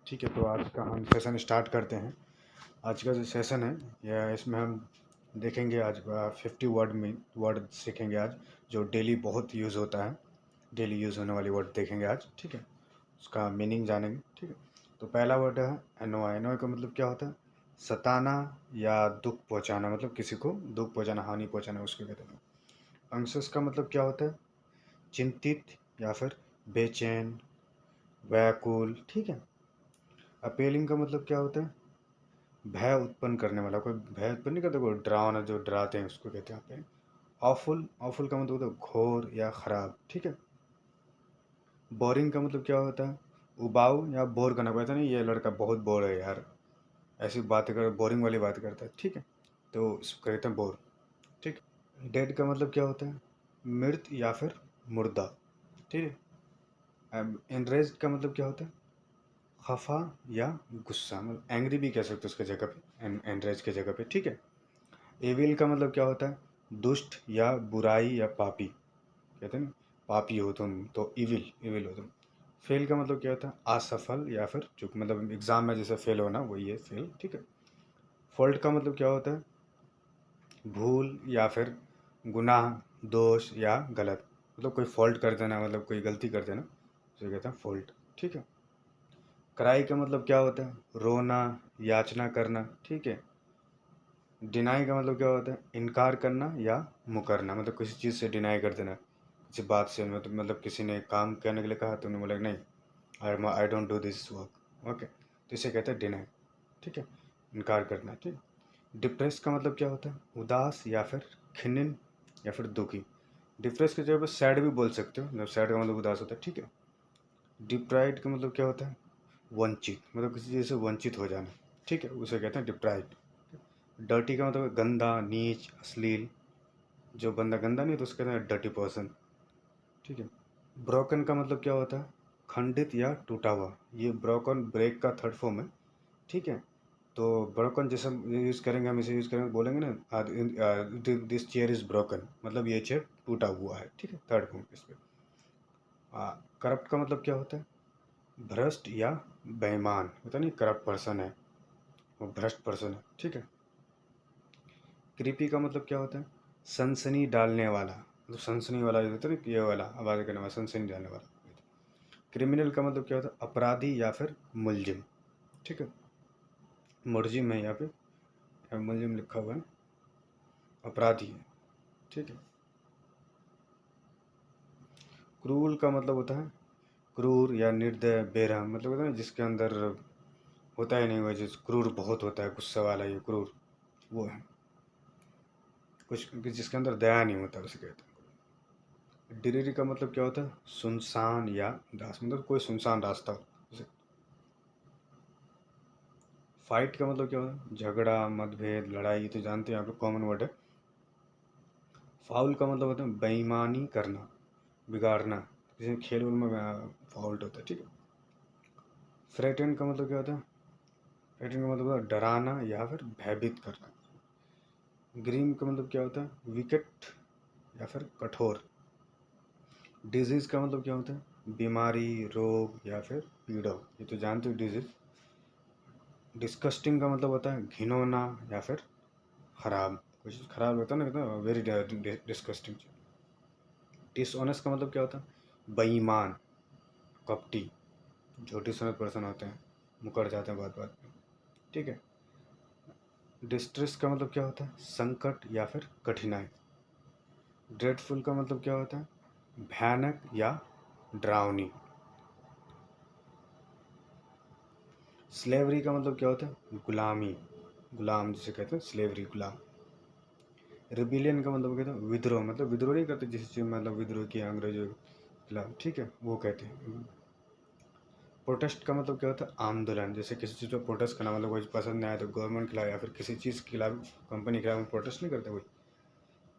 ठीक है, तो आज का हम सेशन स्टार्ट करते हैं। आज का जो सेशन है या इसमें हम देखेंगे आज 50 वर्ड सीखेंगे आज, जो डेली बहुत यूज़ होता है। डेली यूज़ होने वाली वर्ड देखेंगे आज, ठीक है। उसका मीनिंग जानेंगे, ठीक है। तो पहला वर्ड है एनोय। एनोय का मतलब क्या होता है? सताना या दुख पहुंचाना, मतलब किसी को दुख पहुंचाना, हानि पहुंचाना, उसको कहते हैं। अंक्सस का मतलब क्या होता है? चिंतित या फिर बेचैन, व्याकुल, ठीक है। अपेलिंग का मतलब क्या होता है? भय उत्पन्न करने वाला। कोई भय उत्पन्न नहीं करता, कोई डरावना जो डराते हैं उसको कहते हैं यहाँ पे। ऑफुल, ऑफुल का मतलब होता है घोर या खराब, ठीक है। बोरिंग का मतलब क्या होता है? उबाऊ या बोर करना। कहता नहीं ये लड़का बहुत बोर है यार, ऐसी बातें कर, बोरिंग वाली बात करता है, ठीक है। तो इसको कहते हैं बोर, ठीक। डेड का मतलब क्या होता है? मृत या फिर मुर्दा, ठीक है। एनरेज्ड का मतलब क्या होता है? खफा या गुस्सा, मतलब एंग्री भी कह सकते हो उसके जगह पे, एनरेज के जगह पे, ठीक है। एविल का मतलब क्या होता है? दुष्ट या बुराई या पापी, कहते हैं ना, पापी हो तुम तो इविल, इविल हो तुम। फेल का मतलब क्या होता है? असफल या फिर चूक, मतलब एग्जाम में जैसे फेल होना वही है फेल, ठीक है। फॉल्ट का मतलब क्या होता है? भूल या फिर गुनाह, दोष या गलत, मतलब कोई फॉल्ट कर देना, मतलब कोई गलती कर देना, उसे कहते हैं फॉल्ट, ठीक है। क्राई का मतलब क्या होता है? रोना, याचना करना, ठीक है। डिनाई का मतलब क्या होता है? इनकार करना या मुकरना, मतलब किसी चीज़ से डिनाई कर देना, किसी बात से, मतलब किसी ने काम करने के लिए कहा, तुमने बोला नहीं, I don't do this work, okay, तो इसे कहते हैं डिनाई, ठीक है, इनकार करना, ठीक। डिप्रेस का मतलब क्या होता है? उदास या फिर खिन्न या फिर दुखी। डिप्रेस की जगह पर सैड भी बोल सकते हो, जब सैड का मतलब उदास होता है, ठीक है। डिप्राइड का मतलब क्या होता है? वंचित, मतलब किसी चीज़ से वंचित हो जाना, ठीक है, उसे कहते हैं डिप्राइड। डर्टी का मतलब गंदा, नीच, अश्लील। जो बंदा गंदा नहीं तो उसके कहते हैं डर्टी पर्सन, ठीक है। ब्रोकन का मतलब क्या होता है? खंडित या टूटा हुआ। ये ब्रोकन ब्रेक का थर्ड फॉर्म है, ठीक है। तो ब्रोकन जैसे हम यूज़ करेंगे, हम इसे यूज़ करेंगे, बोलेंगे ना दिस चेयर इज़ ब्रोकन, मतलब ये चेयर टूटा हुआ है, ठीक है, थर्ड फॉर्म इस पर। करप्ट का मतलब क्या होता है? भ्रष्ट या बेईमान, होता नहीं, करप्ट पर्सन है, वो भ्रष्ट पर्सन है, ठीक है। क्रीपी का मतलब क्या होता है? सनसनी डालने वाला, मतलब सनसनी वाला जो होता है ना, ये वाला आवाज़ करने वाला, सनसनी डालने वाला। क्रिमिनल का मतलब क्या होता है? अपराधी या फिर मुलजिम, ठीक है। मुलजिम है यहाँ पे, यहाँ मुलजिम लिखा हुआ है, अपराधी है, ठीक है। क्रूर का मतलब होता है क्रूर या निर्दय, बेरहम, मतलब होता है ना जिसके अंदर होता ही नहीं, वो जिस क्रूर बहुत होता है, गुस्सा वाला, ये क्रूर वो है, कुछ जिसके अंदर दया नहीं होता उसे कहते हैं। डिरीरी का मतलब क्या होता है? सुनसान या दास, मतलब कोई सुनसान रास्ता हो उसे। फाइट का मतलब क्या होता है? झगड़ा, मतभेद, लड़ाई, ये तो जानते हैं आप लोग, कॉमन वर्ड है। फाउल का मतलब होता है बेईमानी करना, बिगाड़ना, किसी खेल उल में फाउल्ट होता है, ठीक है। फ्रेटन का मतलब क्या होता है? फ्रेटन का मतलब होता है डराना या फिर भयभीत करना। ग्रीम का मतलब क्या होता है? विकेट या फिर कठोर। डिजीज़ का मतलब क्या होता है? बीमारी, रोग या फिर पीड़ा, ये तो जानते हो डिजीज़। डिस्कस्टिंग का मतलब होता है घिनौना या फिर खराब, कुछ खराब होता है ना, वेरी डिस्कस्टिंग। डिसऑनेस्ट का मतलब क्या होता है? बेईमान, कपटी, जो डिसऑनेस्ट पर्सन होते हैं, मुकर जाते हैं बात बात में, ठीक है। डिस्ट्रेस का मतलब क्या होता है? संकट या फिर कठिनाई। ड्रेडफुल का मतलब क्या होता है? भयानक या डरावनी। स्लेवरी का मतलब क्या होता है? गुलामी, गुलाम जिसे कहते हैं स्लेवरी, गुलाम। रिबिलियन का मतलब कहते हैं विद्रोह, मतलब विद्रोह नहीं करते जिस चीज़, मतलब विद्रोह किया अंग्रेजों के खिलाफ, ठीक है, वो कहते हैं। प्रोटेस्ट का मतलब क्या होता है? आंदोलन, जैसे किसी चीज़ पर प्रोटेस्ट करना, मतलब कोई पसंद नहीं आया तो गवर्नमेंट के खिलाफ या फिर किसी चीज़ के खिलाफ, कंपनी के खिलाफ प्रोटेस्ट नहीं करते कोई।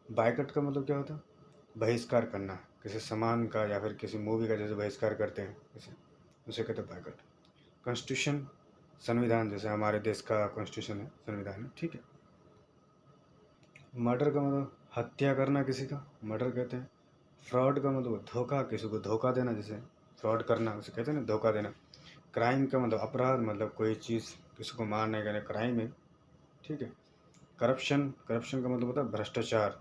बायकट का मतलब क्या होता है? बहिष्कार करना, किसी सामान का या फिर किसी मूवी का जैसे बहिष्कार करते हैं जैसे, उसे कहते हैं बायकट। कॉन्स्टिट्यूशन, संविधान, जैसे हमारे देश का कॉन्स्टिट्यूशन है, संविधान है, ठीक है। मर्डर का मतलब हत्या करना किसी का, मर्डर कहते हैं। फ्रॉड का मतलब धोखा, किसी को धोखा देना, जैसे फ्रॉड करना उसे कहते हैं ना, धोखा देना। क्राइम का मतलब अपराध, मतलब कोई चीज़ किसी को मारने का क्राइम है, ठीक है। करप्शन, करप्शन का मतलब होता है भ्रष्टाचार,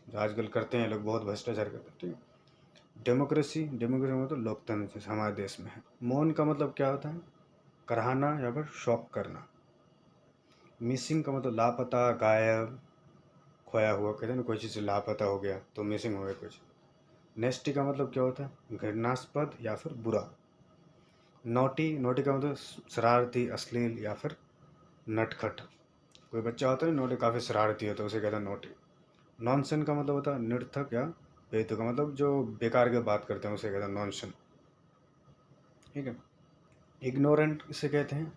जो आजकल करते हैं लोग, बहुत भ्रष्टाचार करते हैं, ठीक है। डेमोक्रेसी, डेमोक्रेसी का मतलब लोकतंत्र जैसे हमारे देश में है। मौन का मतलब क्या होता है, कराहना या फिर शौक करना। मिसिंग का मतलब लापता, गायब, खोया हुआ, कहते हैं ना कोई चीज़ लापता हो गया तो मिसिंग हो गया कुछ। नेस्टी का मतलब क्या होता है, घृणास्पद या फिर बुरा। नोटी, नोटी का मतलब शरारती, अश्लील या फिर नटखट। कोई बच्चा होता है ना नोटी, काफ़ी शरारती होता है, उसे कहते हैं नोटी। नॉनसेंस का मतलब होता है निर्थक या बेतुका, मतलब जो बेकार की बात करते हैं उसे कहते हैं नॉनसेंस, ठीक है। इग्नोरेंट इसे कहते हैं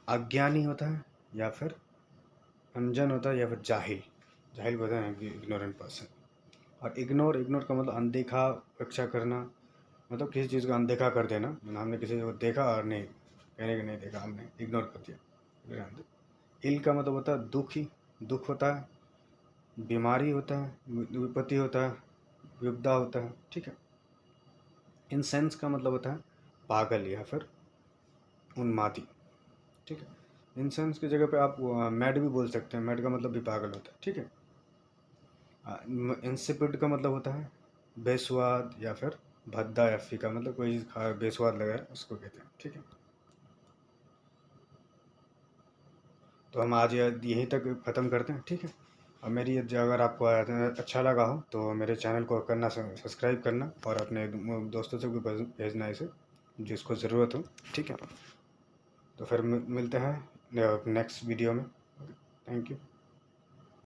अज्ञानी होता है या फिर अनजान होता है या फिर जाहिल, जाहिल होता है कि इग्नोरेंट पर्सन। और इग्नोर, इग्नोर का मतलब अनदेखा, उपेक्षा करना, मतलब किसी चीज़ को अनदेखा कर देना, मतलब हमने किसी को देखा और नहीं, कहने कि नहीं देखा, हमने इग्नोर कर दिया। इल का मतलब होता है दुखी, दुख होता है, बीमारी होता है, विपत्ति होता है, विपदा होता है, ठीक है। इंसेंस का मतलब होता है पागल या फिर उन्मादी, ठीक है। इंसेंस की जगह पे आप मैड भी बोल सकते हैं, मैड का मतलब भी पागल होता है, ठीक है। इंसिपिड का मतलब होता है बेस्वाद या फिर भद्दा या फीका, मतलब कोई चीज़ खा बेस्वाद लगा है उसको कहते हैं, ठीक है। तो हम आज यहीं तक ख़त्म करते हैं, ठीक है। और मेरी ये जो, अगर आपको अच्छा लगा हो तो मेरे चैनल को करना, सब्सक्राइब करना, और अपने दोस्तों से भी भेजना इसे, जिसको ज़रूरत हो, ठीक है। तो फिर मिलते हैं नेक्स्ट वीडियो में। Thank you.